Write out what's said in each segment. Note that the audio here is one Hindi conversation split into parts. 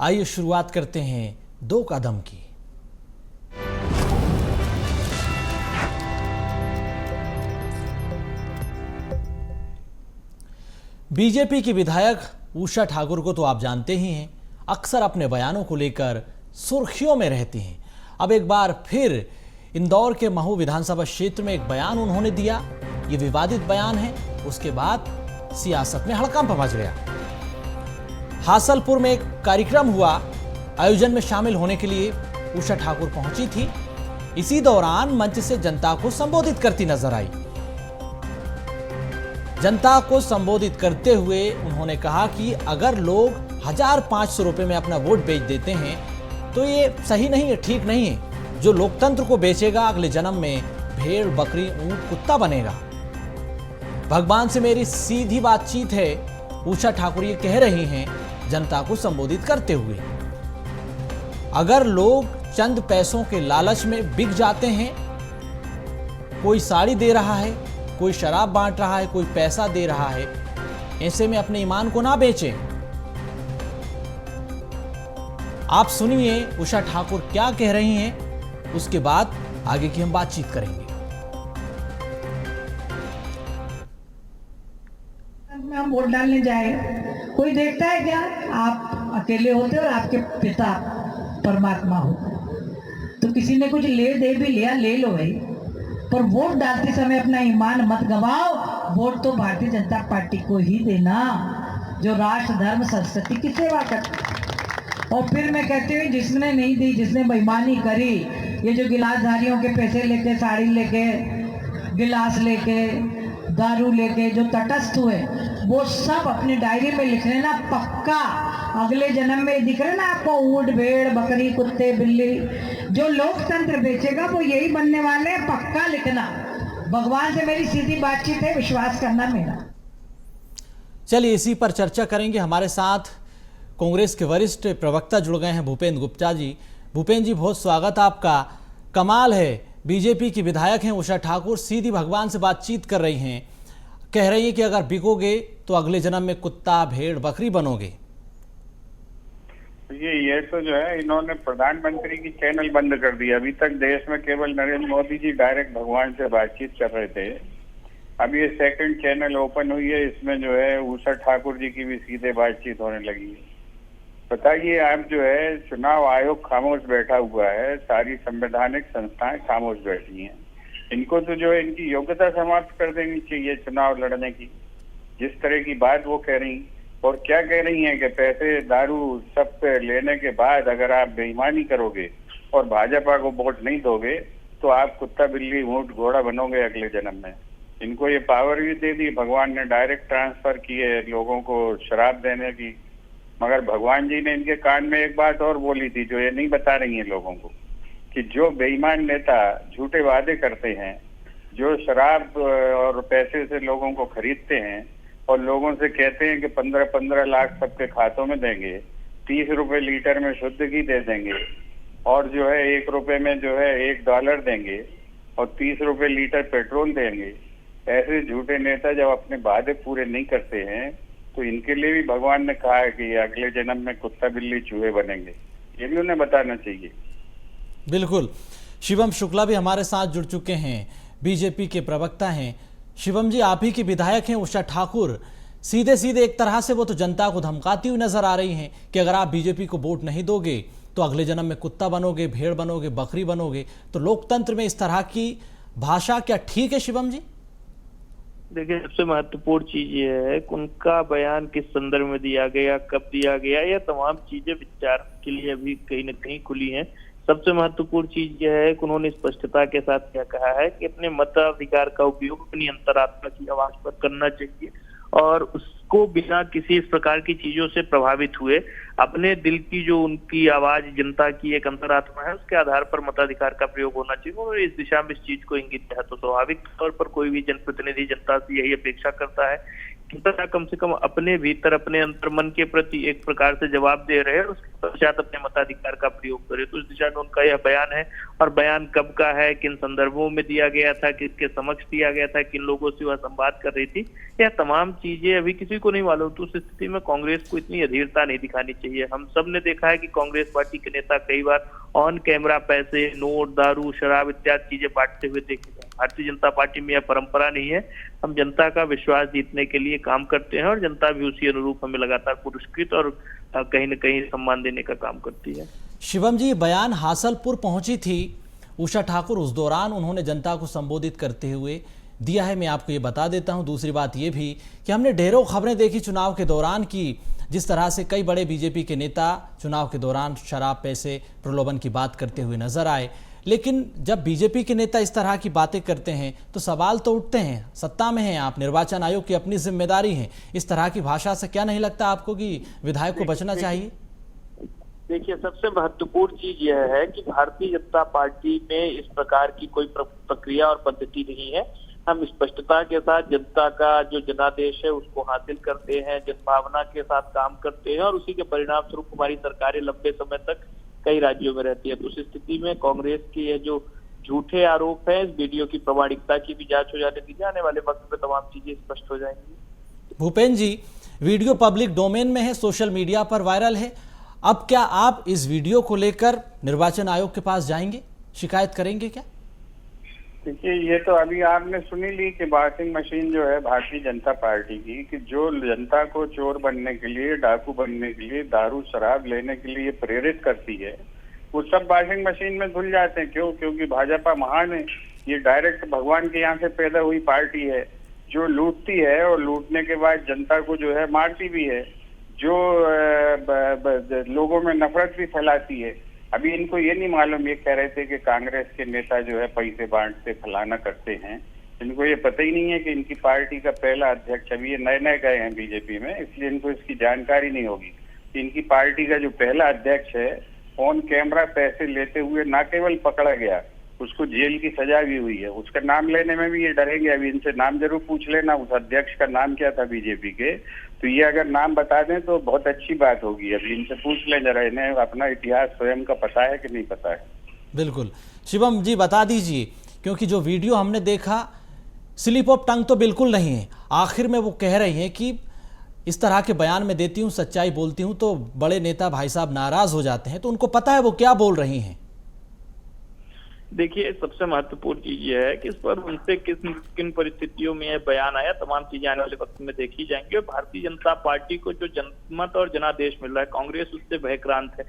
आइए शुरुआत करते हैं 2 कदम की। बीजेपी की विधायक उषा ठाकुर को तो आप जानते ही हैं, अक्सर अपने बयानों को लेकर सुर्खियों में रहती हैं। अब एक बार फिर इंदौर के महू विधानसभा क्षेत्र में एक बयान उन्होंने दिया। ये विवादित बयान है। उसके बाद सियासत में हड़कंप मच गया। हासलपुर में एक कार्यक्रम हुआ। आयोजन में शामिल होने के लिए उषा ठाकुर पहुंची थी। इसी दौरान मंच से जनता को संबोधित करती नजर आई। जनता को संबोधित करते हुए उन्होंने कहा कि अगर लोग 1500 रुपए में अपना वोट बेच देते हैं तो ये सही नहीं है, ठीक नहीं है। जो लोकतंत्र को बेचेगा अगले जन्म में भेड़, बकरी, ऊंट, कुत्ता बनेगा। भगवान से मेरी सीधी बातचीत है, उषा ठाकुर ये कह रही हैं जनता को संबोधित करते हुए। अगर लोग चंद पैसों के लालच में बिक जाते हैं, कोई साड़ी दे रहा है, कोई शराब बांट रहा है, कोई पैसा दे रहा है, ऐसे में अपने ईमान को ना बेचें। आप सुनिए उषा ठाकुर क्या कह रही हैं, उसके बाद आगे की हम बातचीत करेंगे। हम वोट डालने जाए, कोई देखता है क्या? आप अकेले होते और आपके पिता परमात्मा हो, तो किसी ने कुछ ले दे भी लिया, ले लो भाई, पर वोट डालते समय अपना ईमान मत गवाओ। वोट तो भारतीय जनता पार्टी को ही देना, जो राष्ट्र, धर्म, संस्कृति की सेवा करती। और फिर मैं कहती हूँ जिसने नहीं दी, जिसने बेईमानी करी, ये जो गिलासधारियों के पैसे लेके, साड़ी लेके, गिलास लेके, दारू लेके जो तटस्थ हुए, वो सब अपनी डायरी में लिख लेना। पक्का अगले जन्म में दिख रहे ना आपको, ऊंट, भेड़, बकरी, कुत्ते, बिल्ली, जो लोकतंत्र बेचेगा वो यही बनने वाले हैं। पक्का लिखना। भगवान से मेरी सीधी बातचीत है, विश्वास करना मेरा। चलिए इसी पर चर्चा करेंगे। हमारे साथ कांग्रेस के वरिष्ठ प्रवक्ता जुड़ गए हैं, भूपेंद्र गुप्ता जी। भूपेंद्र जी, बहुत स्वागत आपका। कमाल है, बीजेपी की विधायक हैं उषा ठाकुर, सीधी भगवान से बातचीत कर रही हैं। कह रही हैं कि अगर बिकोगे तो अगले जन्म में कुत्ता, भेड़, बकरी बनोगे। ये तो जो है, इन्होंने प्रधानमंत्री की चैनल बंद कर दिया। अभी तक देश में केवल नरेंद्र मोदी जी डायरेक्ट भगवान से बातचीत कर रहे थे। अब ये सेकंड चैनल ओपन हुई है, इसमें जो है उषा ठाकुर जी की भी सीधे बातचीत होने लगी है। बताइए, आप जो है, चुनाव आयोग खामोश बैठा हुआ है, सारी संवैधानिक संस्थाएं खामोश बैठी हैं। इनको तो जो है इनकी योग्यता समाप्त कर देनी चाहिए चुनाव लड़ने की। जिस तरह की बात वो कह रही, और क्या कह रही हैं कि पैसे, दारू सब पे लेने के बाद अगर आप बेईमानी करोगे और भाजपा को वोट नहीं दोगे तो आप कुत्ता, बिल्ली, ऊंट, घोड़ा बनोगे अगले जन्म में। इनको ये पावर भी दे दी भगवान ने, डायरेक्ट ट्रांसफर किए लोगों को शराब देने की। मगर भगवान जी ने इनके कान में एक बात और बोली थी जो ये नहीं बता रही है लोगों को, कि जो बेईमान नेता झूठे वादे करते हैं, जो शराब और पैसे से लोगों को खरीदते हैं और लोगों से कहते हैं कि 15-15 लाख सबके खातों में देंगे, 30 रुपए लीटर में शुद्ध घी दे देंगे, और जो है 1 रुपए में जो है $1 देंगे, और 30 रुपए लीटर पेट्रोल देंगे। ऐसे झूठे नेता जब अपने वादे पूरे नहीं करते हैं तो इनके लिए भी भगवान ने कहा है कि अगले जन्म में कुत्ता, बिल्ली, चूहे बनेंगे। ये भी उन्हें बताना चाहिए। बिल्कुल। शिवम शुक्ला भी हमारे साथ जुड़ चुके हैं, बीजेपी के प्रवक्ता हैं। शिवम जी, आप ही की विधायक हैं उषा ठाकुर। सीधे सीधे एक तरह से वो तो जनता को धमकाती हुई नजर आ रही हैं कि अगर आप बीजेपी को वोट नहीं दोगे तो अगले जन्म में कुत्ता बनोगे, भेड़ बनोगे, बकरी बनोगे। तो लोकतंत्र में इस तरह की भाषा क्या ठीक है शिवम जी? देखिए, सबसे महत्वपूर्ण चीज ये है कि उनका बयान किस संदर्भ में दिया गया, कब दिया गया, यह तमाम चीजें विचार के लिए अभी कहीं न कहीं खुली हैं। सबसे महत्वपूर्ण चीज यह है कि उन्होंने स्पष्टता के साथ क्या कहा है कि अपने मताधिकार का उपयोग अपनी अंतरात्मा की आवाज पर करना चाहिए, और उसको बिना किसी इस प्रकार की चीजों से प्रभावित हुए अपने दिल की जो उनकी आवाज, जनता की एक अंतरात्मा है, उसके आधार पर मताधिकार का प्रयोग होना चाहिए। और इस दिशा में इस चीज को इंगित है। तो स्वाभाविक तौर पर कोई भी जनप्रतिनिधि जनता से यही अपेक्षा करता है जनता कम से कम अपने भीतर अपने अंतर्मन के प्रति एक प्रकार से जवाब दे रहे हैं और उसके पश्चात अपने मताधिकार का प्रयोग करे। तो इस दिशा में उनका यह बयान है, और बयान कब का है, किन संदर्भों में दिया गया था, किसके समक्ष दिया गया था, किन लोगों से वह संवाद कर रही थी, यह तमाम चीजें अभी किसी को नहीं मालूम। तो उस स्थिति में कांग्रेस को इतनी अधीरता नहीं दिखानी चाहिए। हम सब ने देखा है कि कांग्रेस पार्टी के नेता कई बार ऑन कैमरा पैसे, नोट, दारू, शराब इत्यादि चीजें बांटते हुए देखे गए। भारतीय जनता पार्टी में यह परंपरा नहीं है। हम जनता का विश्वास जीतने के लिए काम करते हैं और जनता भी उसी अनुरूप हमें लगातार पुरस्कृत और कहीं न कहीं सम्मान देने का काम करती है। शिवम जी, बयान हासलपुर पहुंची थी उषा ठाकुर, उस दौरान उन्होंने जनता को संबोधित करते हुए दिया है। मैं आपको ये बता देता हूं। दूसरी बात ये भी कि हमने ढेरों खबरें देखी चुनाव के दौरान की जिस तरह से कई बड़े बीजेपी के नेता चुनाव के दौरान शराब, पैसे, प्रलोभन की बात करते हुए नजर आए। लेकिन जब बीजेपी के नेता इस तरह की बातें करते हैं तो सवाल तो उठते हैं। सत्ता में हैं आप, निर्वाचन आयोग की अपनी जिम्मेदारी है। इस तरह की भाषा से क्या नहीं लगता आपको कि विधायक को बचना चाहिए? देखिए, सबसे महत्वपूर्ण चीज यह है कि भारतीय जनता पार्टी में इस प्रकार की कोई प्रक्रिया और पद्धति नहीं है। हम स्पष्टता के साथ जनता का जो जनादेश है उसको हासिल करते हैं, जनभावना के साथ काम करते हैं और उसी के परिणाम स्वरूप हमारी सरकारें लंबे समय तक कई राज्यों में रहती है। तो उस स्थिति में कांग्रेस के ये जो झूठे आरोप है, इस वीडियो की प्रामाणिकता की भी जांच हो जाने दीजिए। आने वाले वक्त में तमाम चीजें स्पष्ट हो जाएंगी। भूपेंद्र जी, वीडियो पब्लिक डोमेन में है, सोशल मीडिया पर वायरल है। अब क्या आप इस वीडियो को लेकर निर्वाचन आयोग के पास जाएंगे, शिकायत करेंगे क्या? देखिए, ये तो अभी आपने सुनी ली कि वॉशिंग मशीन जो है भारतीय जनता पार्टी की, कि जो जनता को चोर बनने के लिए, डाकू बनने के लिए, दारू शराब लेने के लिए प्रेरित करती है, वो सब वॉशिंग मशीन में धुल जाते हैं। क्यों? क्योंकि भाजपा महान है। ये डायरेक्ट भगवान के यहाँ से पैदा हुई पार्टी है जो लूटती है और लूटने के बाद जनता को जो है मारती भी है, जो लोगों में नफरत भी फैलाती है। अभी इनको ये नहीं मालूम, ये कह रहे थे कि कांग्रेस के नेता जो है पैसे बांटते फलाना करते हैं। इनको ये पता ही नहीं है कि इनकी पार्टी का पहला अध्यक्ष, अभी ये नए नए गए हैं बीजेपी में, इसलिए इनको इसकी जानकारी नहीं होगी कि इनकी पार्टी का जो पहला अध्यक्ष है ऑन कैमरा पैसे लेते हुए ना केवल पकड़ा गया, उसको जेल की सजा भी हुई है। उसका नाम लेने में भी ये डरेंगे। अभी इनसे नाम जरूर पूछ लेना, उस अध्यक्ष का नाम क्या था बीजेपी के, तो ये अगर नाम बता दें तो बहुत अच्छी बात होगी। अभी इनसे पूछ लें जरा, इन्हें अपना इतिहास स्वयं का पता है कि नहीं पता है। बिल्कुल शिवम जी, बता दीजिए, क्योंकि जो वीडियो हमने देखा स्लिप ऑफ टंग तो बिल्कुल नहीं है। आखिर में वो कह रही हैं कि इस तरह के बयान में देती हूँ, सच्चाई बोलती हूँ तो बड़े नेता भाई साहब नाराज हो जाते हैं। तो उनको पता है वो क्या बोल रही हैं। देखिए, सबसे महत्वपूर्ण चीज यह है कि इस पर उनसे किन परिस्थितियों में यह बयान आया, तमाम चीजें आने वाले वक्त में देखी जाएंगी। और भारतीय जनता पार्टी को जो जनमत और जनादेश मिल रहा है, कांग्रेस उससे भयक्रांत है।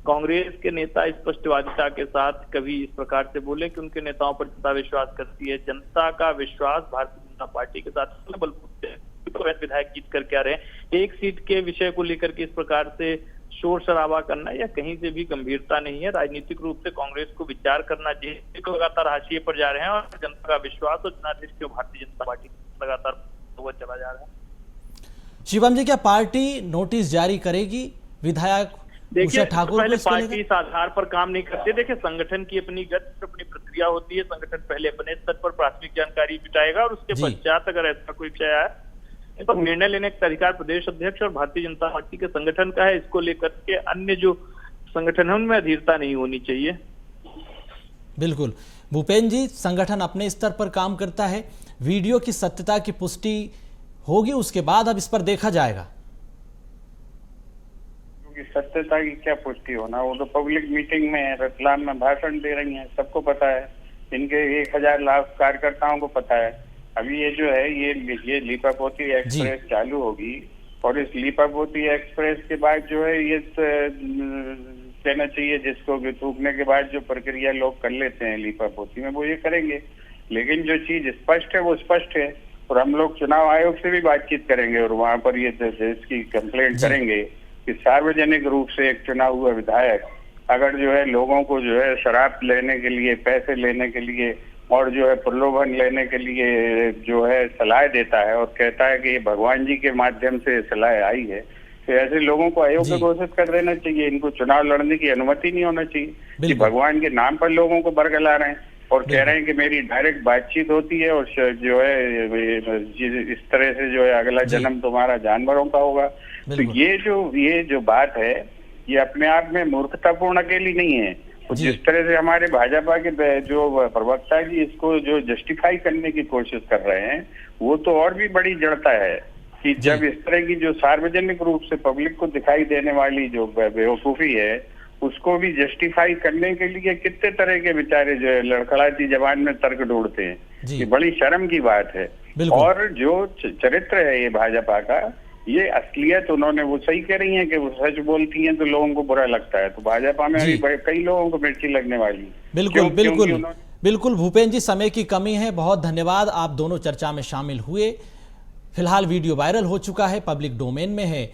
कांग्रेस के नेता स्पष्टवादिता के साथ कभी इस प्रकार से बोले कि उनके नेताओं पर जनता विश्वास करती है। जनता का विश्वास भारतीय जनता पार्टी के साथ बलबूते है। तो विधायक जीत कर क्या रहे, एक सीट के विषय को लेकर के इस प्रकार से शोर शराबा करना या कहीं से भी गंभीरता नहीं है। राजनीतिक रूप से कांग्रेस को विचार करना चाहिए। तो लगातार हाशिए पर जा रहे हैं और जनता का विश्वास और जनादेश को भारतीय जनता पार्टी लगातार हुआ चला जा रहा है। शिवम जी, क्या पार्टी नोटिस जारी करेगी विधायक उषा ठाकुर पहले पार्टी इस आधार पर काम नहीं करती। देखिए, संगठन की अपनी गति, अपनी प्रक्रिया होती है। संगठन पहले अपने स्तर पर प्राथमिक जानकारी जुटाएगा और उसके पश्चात अगर ऐसा कोई विषय आए तो निर्णय लेने का अधिकार प्रदेश अध्यक्ष और भारतीय जनता पार्टी के संगठन का है। इसको लेकर के अन्य जो संगठन है उनमें अधीरता नहीं होनी चाहिए। बिल्कुल भूपेंद्र जी, संगठन अपने स्तर पर काम करता है। वीडियो की सत्यता की पुष्टि होगी, उसके बाद अब इस पर देखा जाएगा। क्योंकि सत्यता की क्या पुष्टि होना, वो तो पब्लिक मीटिंग में है, रतलाम में भाषण दे रही हैं, सबको पता है। इनके 1000 लाख कार्यकर्ताओं को पता है। अभी ये जो है ये लीपापोती एक्सप्रेस चालू होगी और इस लीपापोती एक्सप्रेस के बाद जो है ये कहना चाहिए जिसको थूकने के बाद जो प्रक्रिया लोग कर लेते हैं लीपापोती में, वो ये करेंगे। लेकिन जो चीज स्पष्ट है वो स्पष्ट है और हम लोग चुनाव आयोग से भी बातचीत करेंगे और वहां पर ये इसकी कंप्लेंट करेंगे कि सार्वजनिक रूप से एक चुना हुआ विधायक अगर जो है लोगों को जो है शराब लेने के लिए, पैसे लेने के लिए और जो है प्रलोभन लेने के लिए जो है सलाह देता है और कहता है कि ये भगवान जी के माध्यम से सलाह आई है, तो ऐसे लोगों को आयोग में घोषित कर देना चाहिए। इनको चुनाव लड़ने की अनुमति नहीं होना चाहिए कि भगवान के नाम पर लोगों को बरगला रहे हैं और कह रहे हैं कि मेरी डायरेक्ट बातचीत होती है और जो है इस तरह से जो है अगला जन्म तुम्हारा जानवरों का होगा। तो ये जो बात है ये अपने आप में मूर्खतापूर्ण अकेली नहीं है। तो जिस तरह से हमारे भाजपा के जो प्रवक्ता जी इसको जो जस्टिफाई करने की कोशिश कर रहे हैं वो तो और भी बड़ी जड़ता है कि जब इस तरह की जो सार्वजनिक रूप से पब्लिक को दिखाई देने वाली जो बेवकूफी है उसको भी जस्टिफाई करने के लिए कितने तरह के बेचारे जो लड़खड़ाती जबान में तर्क ढूंढते हैं। ये बड़ी शर्म की बात है। और जो चरित्र है ये भाजपा का, ये असलियत उन्होंने, वो सही कह रही हैं कि वो सच बोलती हैं तो लोगों को बुरा लगता है। तो भाजपा में अभी कई लोगों को मिर्ची लगने वाली। बिल्कुल भूपेंद्र जी, समय की कमी है। बहुत धन्यवाद, आप दोनों चर्चा में शामिल हुए। फिलहाल वीडियो वायरल हो चुका है, पब्लिक डोमेन में है।